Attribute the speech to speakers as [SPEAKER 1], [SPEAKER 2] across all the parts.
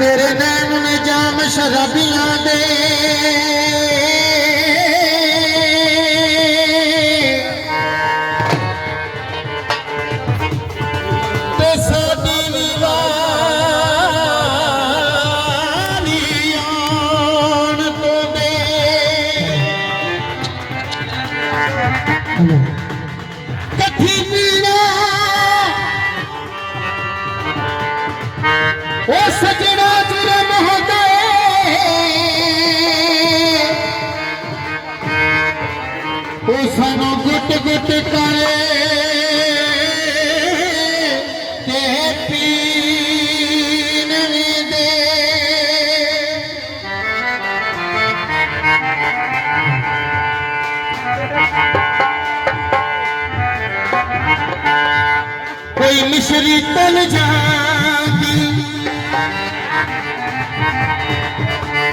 [SPEAKER 1] तेरे नैन ने जाम शराबियां दे सजना तेरे मोहते सानू गुट गुट करे के पीन दे कोई मिश्री तल जाती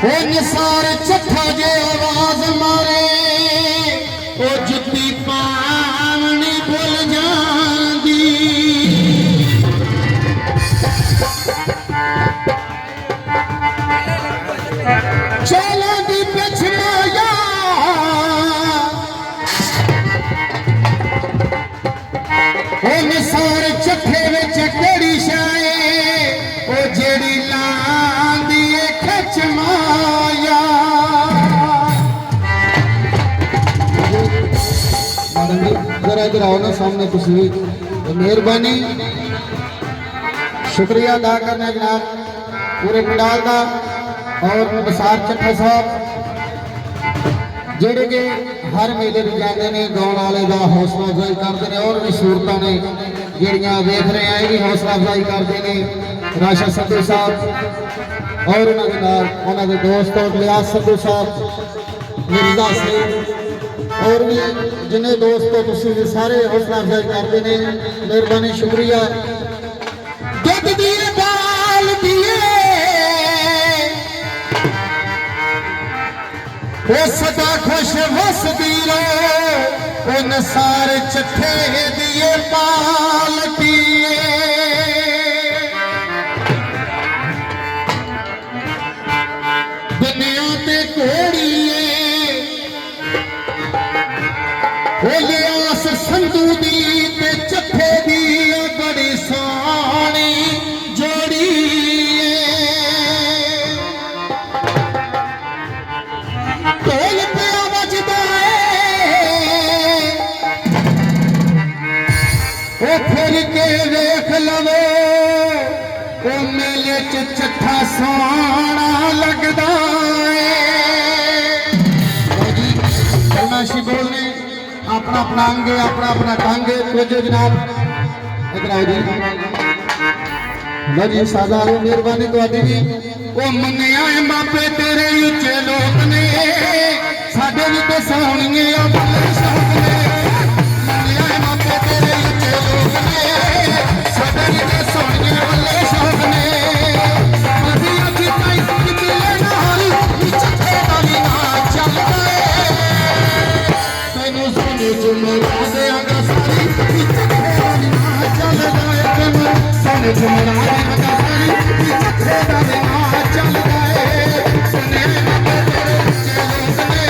[SPEAKER 1] वो निसार चट्ठा जे आवाज मारे वो जुत्ती पावनी भुल जाती चला दी पिछमाया वो निसार चट्ठे विच केड़ी शाए वो जेड़ी लांदी खच माया जरा इधर आओ ना सामने तस्वीर मेहरबानी शुक्रिया अदा करने जनाब पूरे पंडाल का और निसार चट्ठा साहब जेड़े के हर मेले में जाते हैं गाँव वाले का हौसला अफजाई करते हैं और भी सूरत ने जड़ियाँ देख रहे हैं भी हौसला अफजाई करते हैं राशा संधू साहब और उन्होंने दोस्त लियाज संधू साहब मिर्जा सिंह और भी जिन्हें दोस्त तुम सारे हौसला अफजाई करते हैं मेहरबानी शुक्रिया दुध दिए बाल दिए वो सदा खुश वसदी रहो निसार चट्ठे दिए बाल दिए दुनिया ते घोड़िए वो लियास संधू दी ते चट्ठे दी बड़ी सोहनी जोड़ी ढोल पे बजदा वो फिर के देख लवो वो मेले च चट्ठा सोहना लगदा है बोलने अपना अपना अंग अपना अपना टंग कुछ जनाब इधर आओ जी लो जी सादा मेहरबानी तुहाडी भी वो मन्निया मापे तेरे उच्चे लोग ने साडे भी तो सोहणिए अपने शौक ने मन्निया मापे तेरे उच्चे लोग ने साडे भी तो सोहणिए अपने शौक ने अभी अभी ताई कितले नाल चट्ठे दा भी ना चलदा जुमरा देगा सारी चट्ठे दा भी ना चलदा सोने जुमरा देगा सारी चट्ठे दा भी ना चलदा सुने तेरे उच्चे लोग ने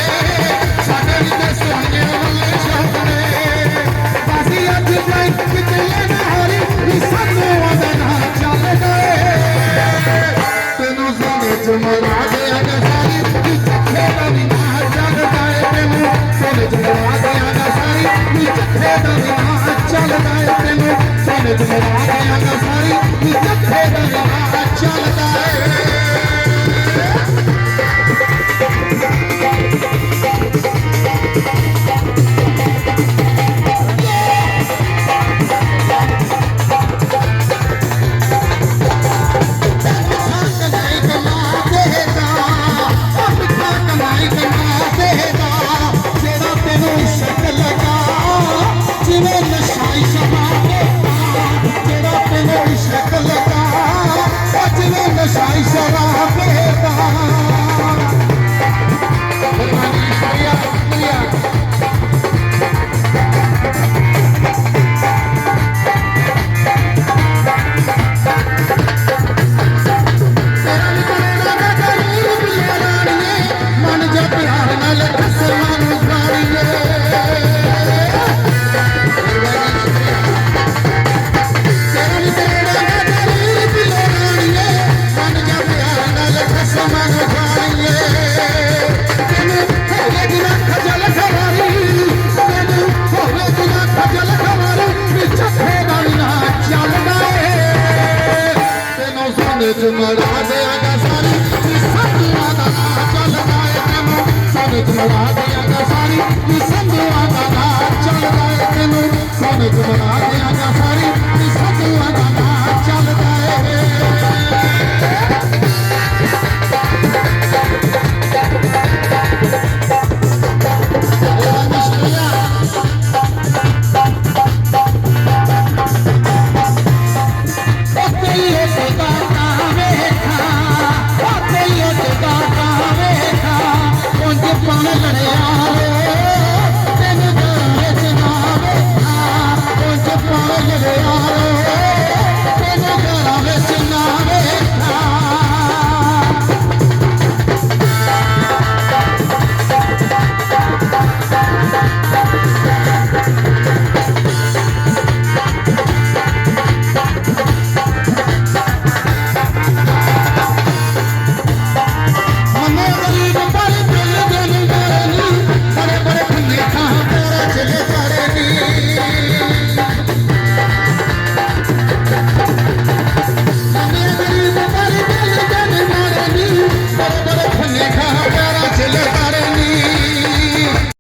[SPEAKER 1] साडे भी ते सोहणे वाले शौक ने बासी अज जाई कितले नारी सानू आदा ना चलदा तेनू सोने जुमरा देगा सारी चट्ठे दा भी ना चलदा तेनू सोने जुमरा देगा चट्ठे दा भी ना चलदा तेनू सोने जुमरा देगा सारी चट्ठे दा भी ना चलदा ਜੁਮੜਾ ਦਿਆਂਗਾ ਸਾਰੀ ਨੀ ਸੰਧੂਆਂ ਦਾ ਨਾਂ ਚੱਲਦਾ ਏ ਤੈਨੂੰ ਸਾਨੂੰ ਜੁਮੜਾ ਦਿਆਂਗਾ ਸਾਰੀ ਨੀ ਸੰਧੂਆਂ ਦਾ ਨਾਂ ਚੱਲਦਾ ਏ ਤੈਨੂੰ ਸਾਨੂੰ ਜੁਮੜਾ ਦਿਆਂਗਾ ਸਾਰੀ ਨੀ ਸੰਧੂਆਂ ਦਾ ਨਾਂ ਚੱਲਦਾ ਏ